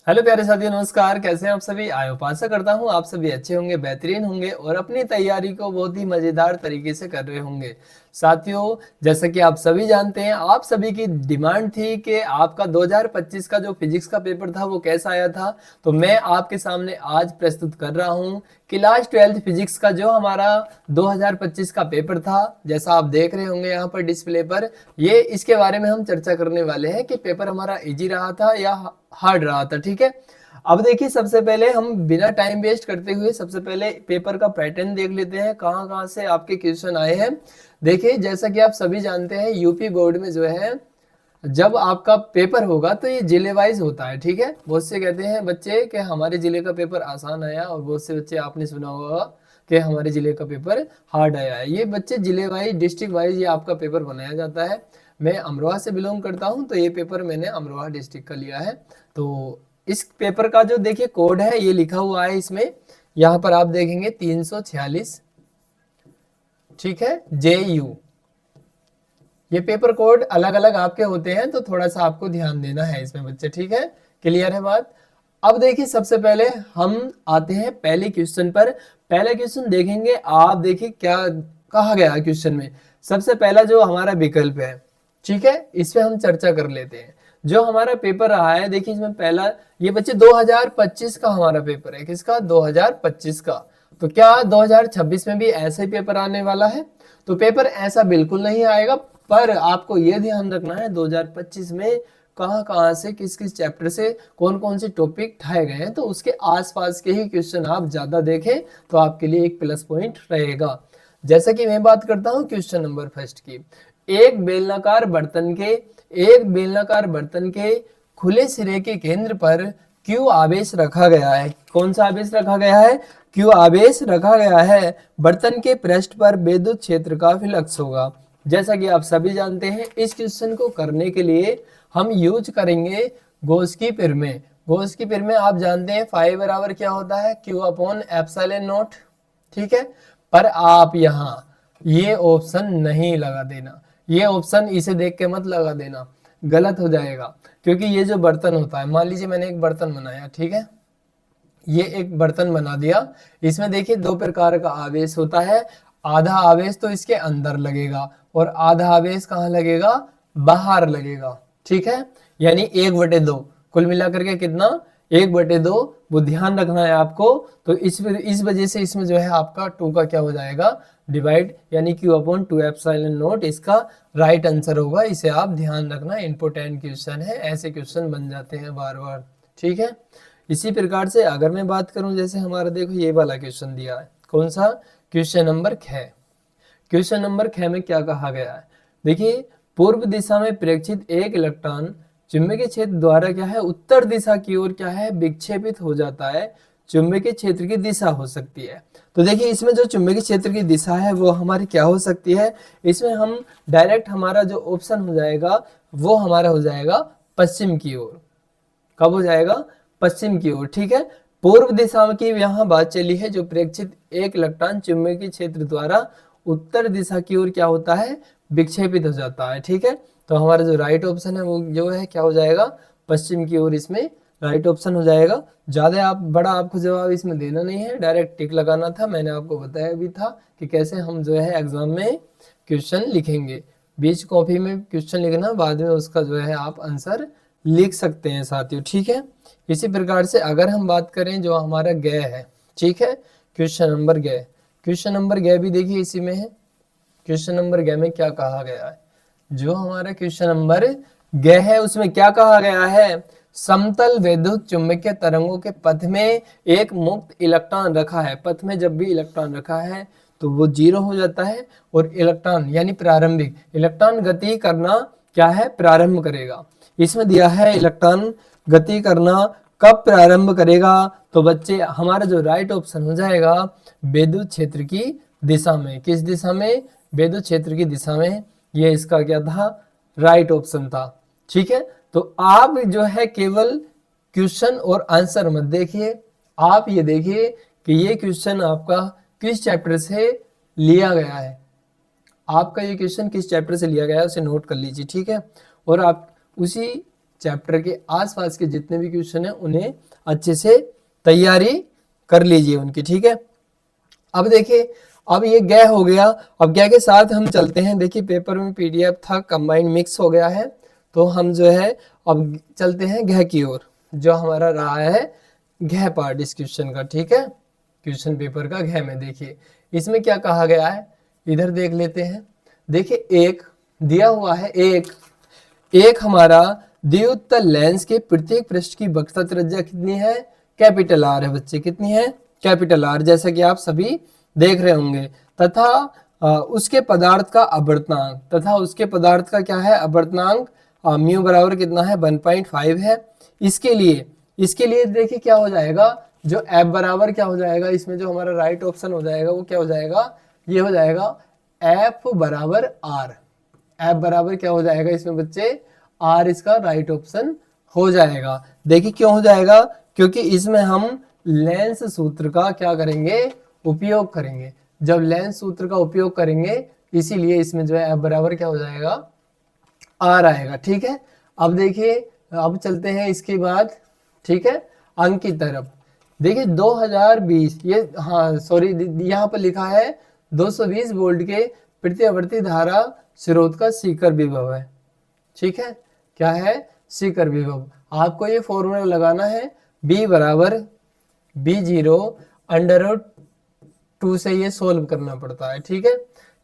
Hello प्यारे साथियों, नमस्कार। कैसे हैं आप सभी? आशा करता हूँ आप सभी अच्छे होंगे, बेहतरीन होंगे और अपनी तैयारी को बहुत ही मजेदार तरीके से कर रहे होंगे। साथियों, जैसा कि आप सभी जानते हैं, आप सभी की डिमांड थी कि आपका 2025 का जो फिजिक्स का पेपर था वो कैसा आया था। तो मैं आपके सामने आज प्रस्तुत कर रहा हूँ क्लास 12th फिजिक्स का जो हमारा 2025 का पेपर था। जैसा आप देख रहे होंगे यहाँ पर डिस्प्ले पर, ये इसके बारे में हम चर्चा करने वाले हैं कि पेपर हमारा इजी रहा था या हार्ड रहा था। ठीक है, अब देखिए, सबसे पहले हम बिना टाइम वेस्ट करते हुए सबसे पहले पेपर का पैटर्न देख लेते हैं, कहाँ कहाँ से आपके क्वेश्चन आए हैं। देखिए, जैसा कि आप सभी जानते हैं, यूपी बोर्ड में जो है जब आपका पेपर होगा तो ये जिले वाइज होता है। ठीक है, बहुत से कहते हैं बच्चे कि हमारे जिले का पेपर आसान आया, और बहुत से बच्चे आपने सुना होगा कि हमारे जिले का पेपर हार्ड आया है। ये बच्चे जिले वाइज, डिस्ट्रिक्ट वाइज ये आपका पेपर बनाया जाता है। मैं अमरोहा से बिलोंग करता हूं, तो ये पेपर मैंने अमरोहा डिस्ट्रिक्ट का लिया है। तो इस पेपर का जो देखिए कोड है, ये लिखा हुआ है इसमें, यहाँ पर आप देखेंगे 346। ठीक है, JU। ये पेपर कोड अलग अलग आपके होते हैं, तो थोड़ा सा आपको ध्यान देना है इसमें बच्चे। ठीक है, क्लियर है बात? अब देखिए, सबसे पहले हम आते हैं पहले क्वेश्चन पर। पहला क्वेश्चन देखेंगे, आप देखिए क्या कहा गया है क्वेश्चन में। सबसे पहला जो हमारा विकल्प है, ठीक है, इस पे हम चर्चा कर लेते हैं। जो हमारा पेपर रहा है, देखिए इसमें पहला, ये बच्चे 2025 का हमारा पेपर है। किसका? 2025 का। तो क्या 2026 में भी ऐसा ही पेपर आने वाला है? तो पेपर ऐसा बिल्कुल नहीं आएगा, पर आपको यह ध्यान रखना है 2025 में कहाँ कहाँ से, किस किस चैप्टर से कौन कौन से टॉपिक उठाए गए हैं, तो उसके आसपास के ही क्वेश्चन आप ज्यादा देखें तो आपके लिए एक प्लस पॉइंट रहेगा। जैसा कि मैं बात करता हूं क्वेश्चन नंबर फर्स्ट की। एक बेलनाकार बर्तन के खुले सिरे के केंद्र पर क्यू आवेश रखा गया है। कौन सा आवेश रखा गया है? क्यू आवेश रखा गया है। बर्तन के पृष्ठ पर विद्युत क्षेत्र का फ्लक्स होगा। जैसा कि आप सभी जानते हैं, इस क्वेश्चन को करने के लिए हम यूज करेंगे गॉस की प्रमेय। गॉस की प्रमेय आप जानते हैं, फाई बराबर क्या होता है? Q upon epsilon not. ठीक है, पर आप यहाँ ये ऑप्शन नहीं लगा देना। ये ऑप्शन इसे देख के मत लगा देना, गलत हो जाएगा। क्योंकि ये जो बर्तन होता है, मान लीजिए मैंने एक बर्तन बनाया, ठीक है, ये एक बर्तन बना दिया। इसमें देखिए दो प्रकार का आवेश होता है। आधा आवेश तो इसके अंदर लगेगा और आधा आवेश कहाँ लगेगा? बाहर लगेगा। ठीक है, यानी 1/2। कुल मिलाकर के कितना? 1/2। वो ध्यान रखना है आपको। तो इस वजह से इसमें जो है आपका 2 का क्या हो जाएगा? डिवाइड, यानी Q/2 एप्सिलॉन नॉट इसका राइट आंसर होगा। इसे आप ध्यान रखना, इंपोर्टेंट क्वेश्चन है, ऐसे क्वेश्चन बन जाते हैं बार बार। ठीक है, इसी प्रकार से अगर मैं बात करूं, जैसे हमारा देखो ये वाला क्वेश्चन दिया है, कौन सा? Question number 6। क्वेश्चन नंबर 6 में क्या कहा गया है? देखिए, पूर्व दिशा में प्रेक्षित एक इलेक्ट्रॉन चुंबकीय क्षेत्र द्वारा क्या है? उत्तर दिशा की ओर क्या है? विक्षेपित हो जाता है। चुंबकीय क्षेत्र की दिशा हो सकती है। तो देखिए, इसमें जो चुंबकीय क्षेत्र की दिशा है वो हमारी क्या हो सकती है? इसमें हम डायरेक्ट, हमारा जो ऑप्शन हो जाएगा वो हमारा हो जाएगा पश्चिम की ओर। कब हो जाएगा? पश्चिम की ओर। ठीक है, पूर्व दिशा की यहाँ बात चली है। जो प्रेक्षित एक इलेक्ट्रॉन चुंबकीय क्षेत्र द्वारा उत्तर दिशा की ओर क्या होता है? विक्षेपित हो जाता है। ठीक है, तो हमारा जो राइट ऑप्शन है वो जो है क्या हो जाएगा? पश्चिम की ओर, इसमें राइट ऑप्शन हो जाएगा। ज्यादा आप बड़ा आपको जवाब इसमें देना नहीं है, डायरेक्ट टिक लगाना था। मैंने आपको बताया भी था कि कैसे हम जो है एग्जाम में क्वेश्चन लिखेंगे। बीच कॉपी में क्वेश्चन लिखना, बाद में उसका जो है आप आंसर लिख सकते हैं साथियों। ठीक है, इसी प्रकार से अगर हम बात करें जो हमारा गय है, ठीक है, क्वेश्चन नंबर गय, क्वेश्चन नंबर गय भी देखिए इसी में है। क्वेश्चन नंबर गय में क्या कहा गया है? जो हमारा क्वेश्चन नंबर गय है उसमें क्या कहा गया है? समतल विद्युत चुंबकीय तरंगों के पथ में एक मुक्त इलेक्ट्रॉन रखा है। पथ में जब भी इलेक्ट्रॉन रखा है तो वो 0 हो जाता है, और इलेक्ट्रॉन यानी प्रारंभिक इलेक्ट्रॉन गति करना क्या है? प्रारंभ करेगा। इसमें दिया है इलेक्ट्रॉन गति करना कब प्रारंभ करेगा? तो बच्चे हमारा जो राइट ऑप्शन हो जाएगा विद्युत क्षेत्र की दिशा में। किस दिशा में? विद्युत क्षेत्र की दिशा में। ये इसका क्या था? राइट ऑप्शन था। ठीक है, तो आप जो है केवल क्वेश्चन और आंसर मत देखिए, आप ये देखिए कि ये क्वेश्चन आपका किस चैप्टर से लिया गया है। आपका ये क्वेश्चन किस चैप्टर से लिया गया है उसे नोट कर लीजिए। ठीक है, और आप उसी चैप्टर के आसपास के जितने भी क्वेश्चन हैं उन्हें अच्छे से तैयारी कर लीजिए उनकी, ठीक है। अब देखिए, अब ये गै हो गया। अब गै के साथ हम चलते हैं। देखिए पेपर में पीडीएफ था, कंबाइंड मिक्स हो गया है, तो हम जो है अब चलते हैं घ की ओर, जो हमारा रहा है घ पार्ट इस क्वेश्चन का, ठीक है। क्वेश्चन पेपर का घ में देखिए इसमें क्या कहा गया है, इधर देख लेते हैं। देखिए एक दिया हुआ है, एक हमारा द्विउत्तल लेंस के प्रत्येक पृष्ठ की वक्रता त्रिज्या कितनी है, कैपिटल आर है बच्चे, कितनी है, कैपिटल आर, जैसा कि आप सभी देख रहे होंगे। तथा उसके पदार्थ का अपवर्तनांक, तथा उसके पदार्थ का क्या है, अपवर्तनांक म्यू बराबर कितना है, 1.5 है। इसके लिए देखिए क्या हो जाएगा, जो एफ बराबर क्या हो जाएगा, इसमें जो हमारा राइट ऑप्शन हो जाएगा वो क्या हो जाएगा, ये हो जाएगा एफ बराबर आर। एफ बराबर क्या हो जाएगा इसमें बच्चे, आर इसका राइट ऑप्शन हो जाएगा। देखिए क्यों हो जाएगा, क्योंकि इसमें हम लेंस सूत्र का क्या करेंगे, उपयोग करेंगे। जब लेंस सूत्र का उपयोग करेंगे इसीलिए इसमें जो है एफ बराबर क्या हो जाएगा, आर आएगा, ठीक है। अब देखिए, अब चलते हैं इसके बाद, ठीक है, अंक की तरफ। देखिए 2020, ये हाँ सॉरी यहाँ पर लिखा है 220 वोल्ट के प्रत्यावर्ती धारा स्रोत का शिखर विभव है, ठीक है। क्या है, शिखर विभव। आपको ये फॉर्मूला लगाना है, b बराबर B0 √2 से ये सोल्व करना पड़ता है, ठीक है।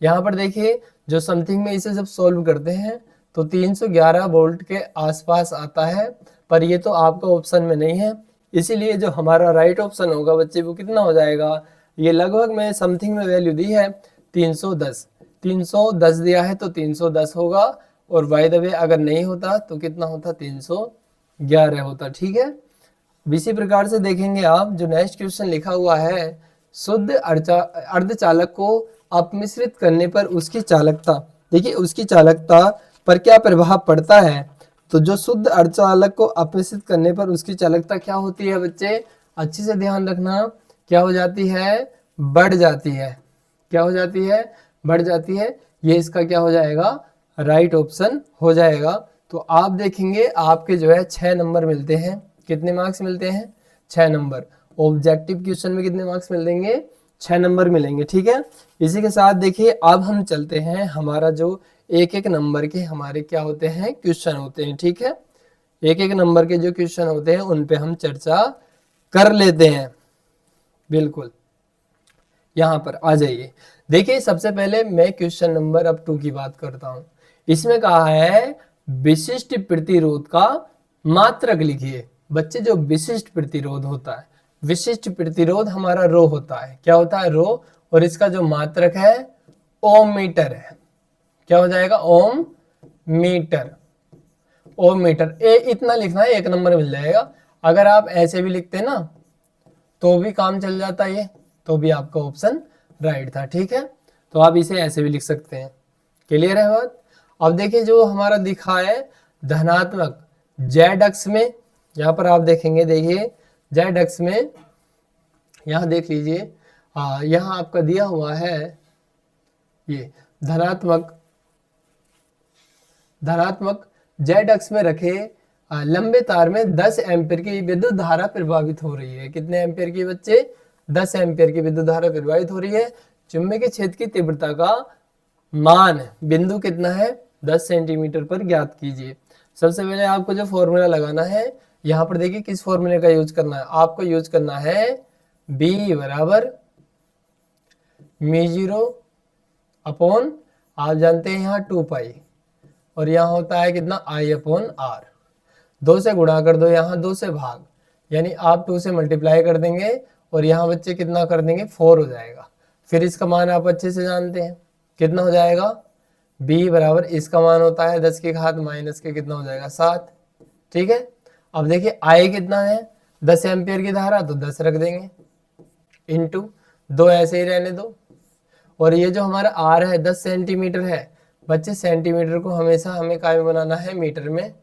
यहाँ पर देखिए जो समथिंग में इसे जब सोल्व करते हैं तो 311 वोल्ट के आसपास आता है, पर ये तो आपका ऑप्शन में नहीं है, इसीलिए जो हमारा राइट ऑप्शन होगा बच्चे वो कितना हो जाएगा, ये लगभग में समथिंग में वैल्यू दी है 310 दिया है तो 310 होगा, और बाय द वे अगर नहीं होता तो कितना होता, 311 होता, ठीक है। इसी प्रकार से देखेंगे आप, जो नेक्स्ट क्वेश्चन लिखा हुआ है, शुद्ध अर्धचालक को अपमिश्रित करने पर उसकी चालकता, देखिए उसकी चालकता पर क्या प्रभाव पड़ता है। तो जो शुद्ध अर्धचालक को अपमिश्रित करने पर उसकी चालकता क्या होती है बच्चे, अच्छे से ध्यान रखना, क्या हो जाती है, बढ़ जाती है। क्या हो जाती है, बढ़ जाती है। ये इसका क्या हो जाएगा, राइट ऑप्शन हो जाएगा। तो आप देखेंगे आपके जो है 6 नंबर मिलते हैं। कितने मार्क्स मिलते हैं, 6 नंबर। ऑब्जेक्टिव क्वेश्चन में कितने मार्क्स मिलेंगे, 6 नंबर मिलेंगे, ठीक है। इसी के साथ देखिए अब हम चलते हैं, हमारा जो एक एक नंबर के हमारे क्या होते हैं, क्वेश्चन होते हैं, ठीक है। एक एक नंबर के जो क्वेश्चन होते हैं उन पे हम चर्चा कर लेते हैं। बिल्कुल, यहाँ पर आ जाइए। देखिए सबसे पहले मैं क्वेश्चन नंबर अब 2 की बात करता हूँ। इसमें कहा है विशिष्ट प्रतिरोध का मात्रक लिखिए। बच्चे जो विशिष्ट प्रतिरोध होता है, विशिष्ट प्रतिरोध हमारा रो होता है, क्या होता है, रो, और इसका जो मात्रक है ओम मीटर है। क्या हो जाएगा, ओम मीटर, ओम मीटर। ए इतना लिखना है, 1 नंबर मिल जाएगा। अगर आप ऐसे भी लिखते ना तो भी काम चल जाता, ये तो भी आपका ऑप्शन राइट था, ठीक है। तो आप इसे ऐसे भी लिख सकते हैं। क्लियर है बात। अब देखिए जो हमारा दिखा है धनात्मक जेड अक्ष में, यहाँ पर आप देखेंगे, देखिए जेड अक्ष में, यहाँ देख लीजिए, यहाँ आपका दिया हुआ है ये धनात्मक जेड अक्ष में रखे लंबे तार में 10 एम्पीयर की विद्युत धारा प्रवाहित हो रही है। कितने एम्पीयर की बच्चे, 10 एम्पीयर की विद्युत धारा प्रवाहित हो रही है। चुंबकीय क्षेत्र की तीव्रता का मान बिंदु कितना है, 10 सेंटीमीटर पर ज्ञात कीजिए। सबसे पहले आपको जो फॉर्मूला लगाना है, यहाँ पर देखिए किस फॉर्मूले का यूज करना है, आपको यूज करना है B बराबर μ0 अपॉन, आप जानते हैं यहाँ 2 पाई, और यहाँ होता है कितना I अपॉन R। 2 से गुणा कर दो, यहाँ 2 से भाग, यानी आप 2 से मल्टीप्लाई कर देंगे, और यहाँ बच्चे कितना कर देंगे, 4 हो जाएगा। फिर इसका मान आप अच्छे से जानते हैं, कितना हो जाएगा, B बराबर इसका मान होता है 10 की घात माइनस के कितना हो जाएगा, 7, ठीक है। अब देखिए I कितना है, 10 एम्पियर की धारा, तो 10 रख देंगे, इंटू 2 ऐसे ही रहने दो, और ये जो हमारा R है 10 सेंटीमीटर है। बच्चे सेंटीमीटर को हमेशा हमें काय में बनाना है, मीटर में।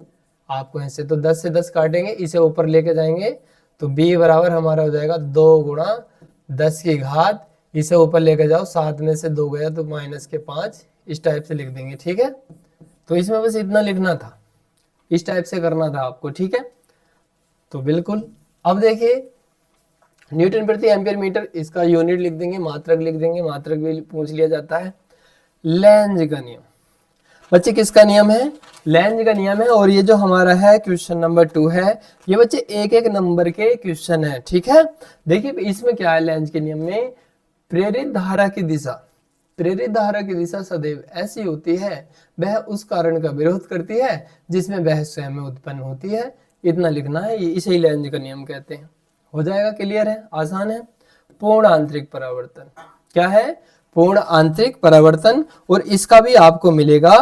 आपको ऐसे तो 10 से 10 काटेंगे, इसे ऊपर लेके जाएंगे, तो B बराबर हमारा हो जाएगा 2 गुणा 10 की घात, इसे ऊपर लेके जाओ, 7 में से 2 गया तो माइनस के 5, इस टाइप से लिख देंगे, ठीक है। तो इसमें बस इतना लिखना था, इस टाइप से करना था आपको, ठीक है। तो बिल्कुल अब देखिए न्यूटन प्रति एम्पियर मीटर, इसका यूनिट लिख देंगे, मात्रक लिख देंगे, मात्रक भी पूछ लिया जाता है। लेंज का नियम बच्चे किसका नियम है? लेंज का नियम है। और ये जो हमारा है क्वेश्चन नंबर 2 है, ये बच्चे एक एक नंबर के क्वेश्चन है, ठीक है। देखिए इसमें क्या है, लेंज के नियम में प्रेरित धारा की दिशा, प्रेरित धारा की दिशा सदैव ऐसी होती है, वह उस कारण का विरोध करती है जिसमें वह स्वयं में उत्पन्न होती है। इतना लिखना है, इसे लेंज का नियम कहते हैं। हो जाएगा, क्लियर है, आसान है। पूर्ण आंतरिक परावर्तन क्या है? पूर्ण आंतरिक परावर्तन, और इसका भी आपको मिलेगा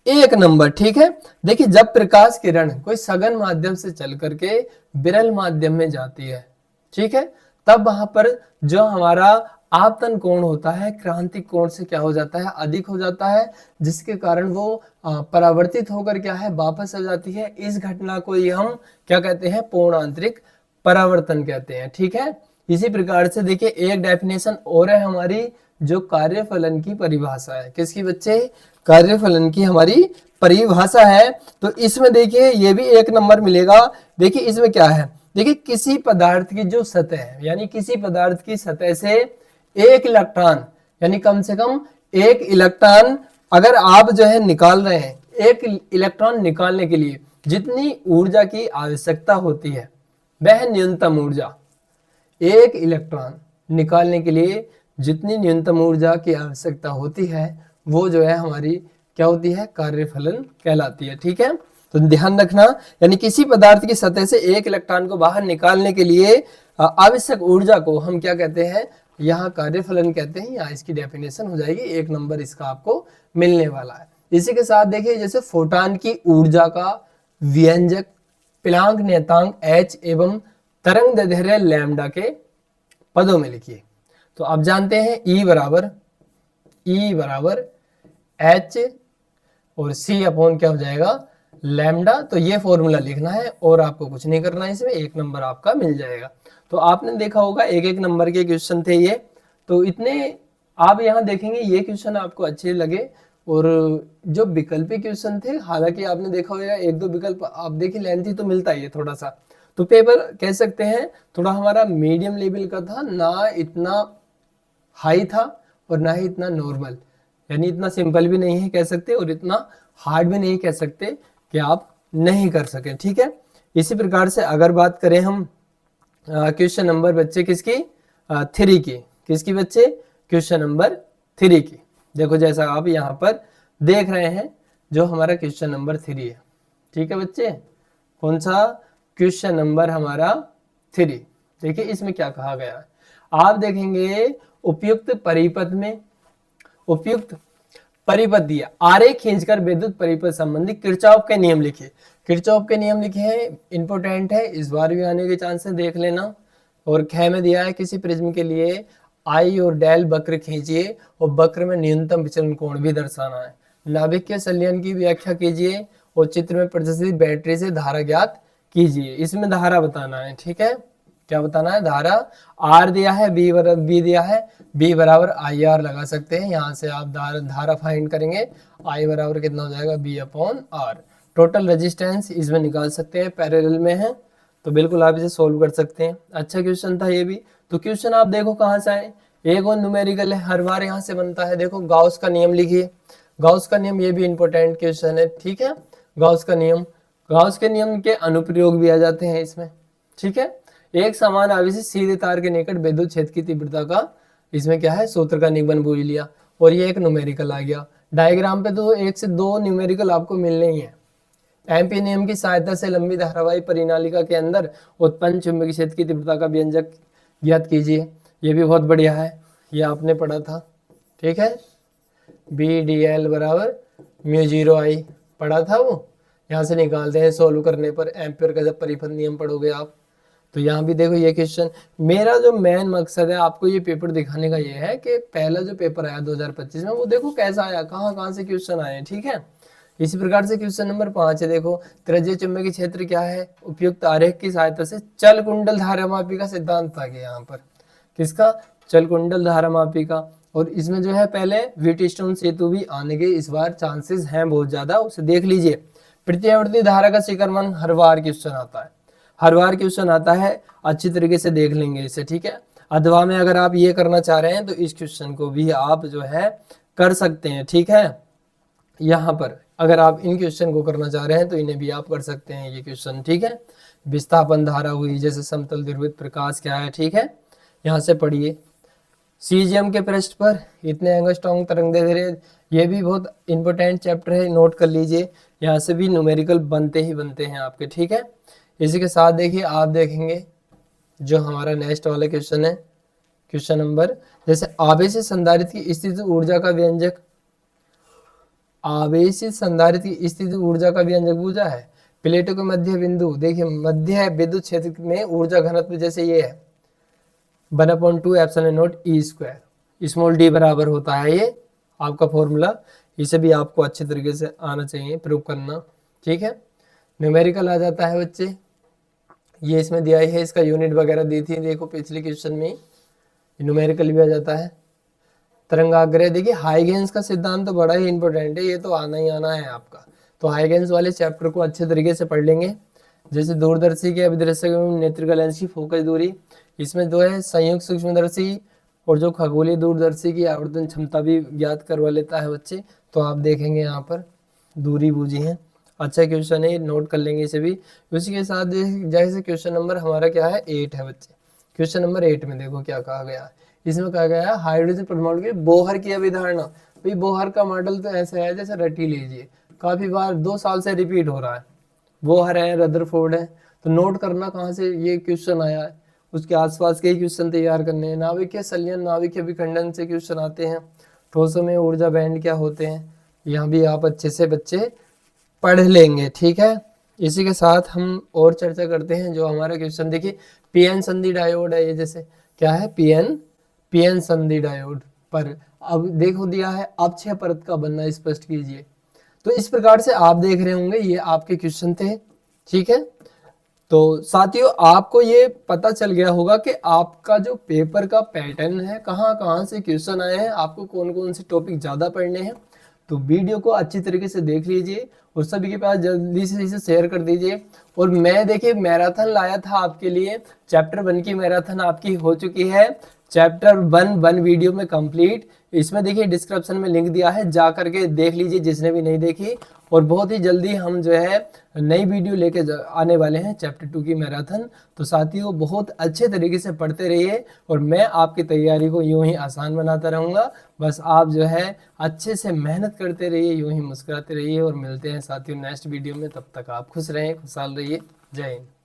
1 नंबर, ठीक है। देखिए जब प्रकाश किरण कोई सघन माध्यम से चल करके विरल माध्यम में जाती है, ठीक है, तब वहां पर जो हमारा आपतन कोण होता है क्रांतिक कोण से क्या हो जाता है, अधिक हो जाता है, जिसके कारण वो परावर्तित होकर क्या है, वापस आ जाती है। इस घटना को ही हम क्या कहते हैं? पूर्ण आंतरिक परावर्तन कहते हैं, ठीक है। इसी प्रकार से देखिए एक डेफिनेशन और है हमारी, जो कार्यफलन की परिभाषा है। किसकी बच्चे? कार्यफलन की हमारी परिभाषा है। तो इसमें देखिए ये भी 1 नंबर मिलेगा। देखिए इसमें क्या है, देखिए किसी पदार्थ की जो सतह है, यानी किसी पदार्थ की सतह से 1 इलेक्ट्रॉन, यानी कम से कम 1 इलेक्ट्रॉन अगर आप जो है निकाल रहे हैं, 1 इलेक्ट्रॉन निकालने के लिए जितनी ऊर्जा की आवश्यकता होती है, वह न्यूनतम ऊर्जा, 1 इलेक्ट्रॉन निकालने के लिए जितनी न्यूनतम ऊर्जा की आवश्यकता होती है, वो जो है हमारी क्या होती है? कार्यफलन कहलाती है, ठीक है। तो ध्यान रखना, यानी किसी पदार्थ की सतह से 1 इलेक्ट्रॉन को बाहर निकालने के लिए आवश्यक ऊर्जा को हम क्या कहते हैं? यहाँ कार्यफलन कहते हैं। यहाँ इसकी डेफिनेशन हो जाएगी, 1 नंबर इसका आपको मिलने वाला है। इसी के साथ देखिए जैसे फोटॉन की ऊर्जा का व्यंजक प्लांक नियतांक h एवं तरंग दैर्ध्य लैम्डा के पदों में लिखिए। तो आप जानते हैं E बराबर h और c अपॉन क्या हो जाएगा? लैम्डा। तो ये फॉर्मूला लिखना है और आपको कुछ नहीं करना है, इसमें 1 नंबर आपका मिल जाएगा। तो आपने देखा होगा 1 नंबर के क्वेश्चन थे ये। तो इतने आप यहाँ देखेंगे, ये क्वेश्चन आपको अच्छे लगे। और जो विकल्पी क्वेश्चन थे, हालांकि आपने देखा होगा 1-2 विकल्प आप देखिए, लेंथी तो मिलता ही है थोड़ा सा। तो पेपर कह सकते हैं थोड़ा हमारा मीडियम लेवल का था, ना इतना हाई था और ना ही इतना नॉर्मल, यानी इतना सिंपल भी नहीं है कह सकते और इतना हार्ड भी नहीं कह सकते कि आप नहीं कर सके, ठीक है। इसी प्रकार से अगर बात करें हम क्वेश्चन नंबर बच्चे किसकी? 3 की। किसकी बच्चे? क्वेश्चन नंबर 3 की। देखो जैसा आप यहाँ पर देख रहे हैं, जो हमारा क्वेश्चन नंबर 3 है, ठीक है बच्चे। कौन सा? क्वेश्चन नंबर हमारा 3। देखिए इसमें क्या कहा गया है, आप देखेंगे उपयुक्त परिपथ में, उपयुक्त परिपथ दिया, आरेख खींचकर विद्युत परिपथ संबंधी किरचॉफ के नियम लिखिए। किरचॉफ के नियम लिखे हैं, इंपोर्टेंट है, इस बार भी आने के चांस है, देख लेना। और ख में दिया है किसी प्रिज्म के लिए आई और डेल वक्र खींचिए और वक्र में न्यूनतम विचलन कोण भी दर्शाना है। नाभिक के संलयन की व्याख्या कीजिए और चित्र में प्रदर्शित बैटरी से धारा ज्ञात कीजिए। इसमें धारा बताना है, ठीक है। क्या बताना है? धारा। आर दिया है, बी दिया है, बी बराबर आई आर लगा सकते हैं। यहाँ से आप धारा फाइंड करेंगे, आई बराबर कितना हो जाएगा? B upon R. Total resistance इसमें निकाल सकते हैं, पैरेलल में है, तो बिल्कुल आप इसे सोल्व कर सकते हैं। अच्छा क्वेश्चन था ये भी। तो क्वेश्चन आप देखो कहाँ से आए, एक और न्यूमेरिकल है, हर बार यहाँ से बनता है। देखो गाउस का नियम लिखिए, गाउस का नियम, ये भी इंपॉर्टेंट क्वेश्चन है, ठीक है। गाउस का नियम, गाउस के नियम के अनुप्रयोग भी आ जाते हैं इसमें, ठीक है। एक समान आवेश सीधे तार के निकट विद्युत क्षेत्र की तीव्रता का इसमें क्या है? सूत्र का निगमन बूझ लिया और ये एक न्यूमेरिकल आ गया। डायग्राम पे तो 1 से 2 न्यूमेरिकल आपको मिलने ही है। एम्पीयर नियम की सहायता से लंबी धारावाही परिनालिका के अंदर उत्पन्न चुंबकीय क्षेत्र की तीव्रता का व्यंजक ज्ञात कीजिए। ये भी बहुत बढ़िया है, ये आपने पढ़ा था, ठीक है। बी डी एल बराबर म्यू 0 आई पढ़ा था वो, यहाँ से निकालते हैं सोल्व करने पर, एम्पीयर का जब परिपथ नियम पढ़ोगे आप। तो यहाँ भी देखो ये क्वेश्चन, मेरा जो मेन मकसद है आपको ये पेपर दिखाने का ये है कि पहला जो पेपर आया 2025 में, वो देखो कैसा आया, कहाँ से क्वेश्चन आए, ठीक है। इसी प्रकार से क्वेश्चन नंबर 5 है, देखो त्रिज्यीय चुंबकीय क्षेत्र क्या है? उपयुक्त आरेख की सहायता से चल कुंडल धारामापी का सिद्धांत था यहाँ पर, किसका? चल कुंडल धारामापी का। और इसमें जो है पहले व्हीटस्टोन सेतु भी आने के इस बार चांसेस हैं बहुत ज्यादा, उसे देख लीजिए। प्रत्यावर्ती धारा का शिखरमान हर बार क्वेश्चन आता है, हर बार क्वेश्चन आता है, अच्छी तरीके से देख लेंगे इसे, ठीक है। अथवा में अगर आप ये करना चाह रहे हैं तो इस क्वेश्चन को भी आप जो है कर सकते हैं, ठीक है। यहाँ पर अगर आप इन क्वेश्चन को करना चाह रहे हैं तो इन्हें भी आप कर सकते हैं, ये क्वेश्चन, ठीक है। विस्थापन धारा हुई, जैसे समतल द्रवित प्रकाश क्या है, ठीक है। यहाँ से पढ़िए, सीजियम के पृष्ठ पर इतने एंगस्ट्रॉम तरंग दैर्ध्य, ये भी बहुत इंपॉर्टेंट चैप्टर है, नोट कर लीजिए। यहाँ से भी न्यूमेरिकल बनते ही बनते हैं आपके, ठीक है। इसी के साथ देखिए आप देखेंगे जो हमारा नेक्स्ट वाला क्वेश्चन है, क्वेश्चन नंबर, जैसे आवेशित संधारित्र की स्थिति ऊर्जा का व्यंजक, आवेशित संधारित्र की स्थिति ऊर्जा का व्यंजक पूछा है। प्लेटों के मध्य बिंदु, देखिए मध्य विद्युत क्षेत्र में ऊर्जा घनत्व जैसे ये है 1/2 epsilon not E square, small D बराबर होता है ये आपका फॉर्मूला, इसे भी आपको अच्छे तरीके से आना चाहिए, प्रूव करना, ठीक है। न्यूमेरिकल आ जाता है बच्चे, ये इसमें दिया है, इसका यूनिट वगैरह दी थी, देखो पिछले क्वेश्चन में न्यूमेरिकल भी आ जाता है। तरंगाग्रह, देखिए हाइगेंस का सिद्धांत तो बड़ा ही इंपॉर्टेंट है, ये तो आना ही आना है आपका, तो हाइगेंस वाले चैप्टर को अच्छे तरीके से पढ़ लेंगे। जैसे दूरदर्शी के अभिदृश्यक एवं नेत्रिका लेंस की फोकस दूरी, इसमें दो है, संयुक्त सूक्ष्मदर्शी और जो खगोलीय दूरदर्शी की आवर्तन क्षमता भी ज्ञात करवा लेता है बच्चे, तो आप देखेंगे यहाँ पर दूरी बूझी है, अच्छा क्वेश्चन है, नोट कर लेंगे इसे भी। उसी के साथ जैसे क्वेश्चन नंबर हमारा क्या है 8 है बच्चे, क्वेश्चन नंबर 8 में देखो क्या कहा गया है, इसमें कहा गया है हाइड्रोजन परमाणु के बोहर की अवधारणा। भाई बोहर का मॉडल तो ऐसा है, जैसे रटी लीजिए, काफी बार 2 साल से रिपीट हो रहा है, बोहर है, रदरफोर्ड है, तो नोट करना कहाँ से ये क्वेश्चन आया है, उसके आसपास के ही क्वेश्चन तैयार करने हैं। नाभिकीय संलयन, नाभिकीय विखंडन से क्वेश्चन आते हैं, ठोसों में ऊर्जा बैंड क्या होते हैं, यहाँ भी आप अच्छे से बच्चे पढ़ लेंगे, ठीक है। इसी के साथ हम और चर्चा करते हैं जो हमारा क्वेश्चन, देखिए पीएन संधि डायोड है, ये जैसे क्या है पीएन संधि डायोड पर अब देखो दिया है अपक्षय परत का बनना स्पष्ट कीजिए। तो इस प्रकार से आप देख रहे होंगे ये आपके क्वेश्चन थे, ठीक है। तो साथियों आपको ये पता चल गया होगा कि आपका जो पेपर का पैटर्न है, कहाँ कहाँ से क्वेश्चन आए हैं, आपको कौन कौन से टॉपिक ज़्यादा पढ़ने हैं। तो वीडियो को अच्छी तरीके से देख लीजिए और सभी के पास जल्दी से इसे शेयर कर दीजिए। और मैं देखिए मैराथन लाया था आपके लिए, चैप्टर 1 की मैराथन आपकी हो चुकी है, चैप्टर 1 वीडियो में कंप्लीट। इसमें देखिए डिस्क्रिप्शन में लिंक दिया है, जा करके देख लीजिए जिसने भी नहीं देखी। और बहुत ही जल्दी हम जो है नई वीडियो लेके आने वाले हैं चैप्टर 2 की मैराथन। तो साथियों बहुत अच्छे तरीके से पढ़ते रहिए और मैं आपकी तैयारी को यूं ही आसान बनाता रहूँगा। बस आप जो है अच्छे से मेहनत करते रहिए, यूं ही मुस्कुराते रहिए और मिलते हैं साथियों नेक्स्ट वीडियो में। तब तक आप खुश रहें, खुशहाल रहिए। जय हिंद।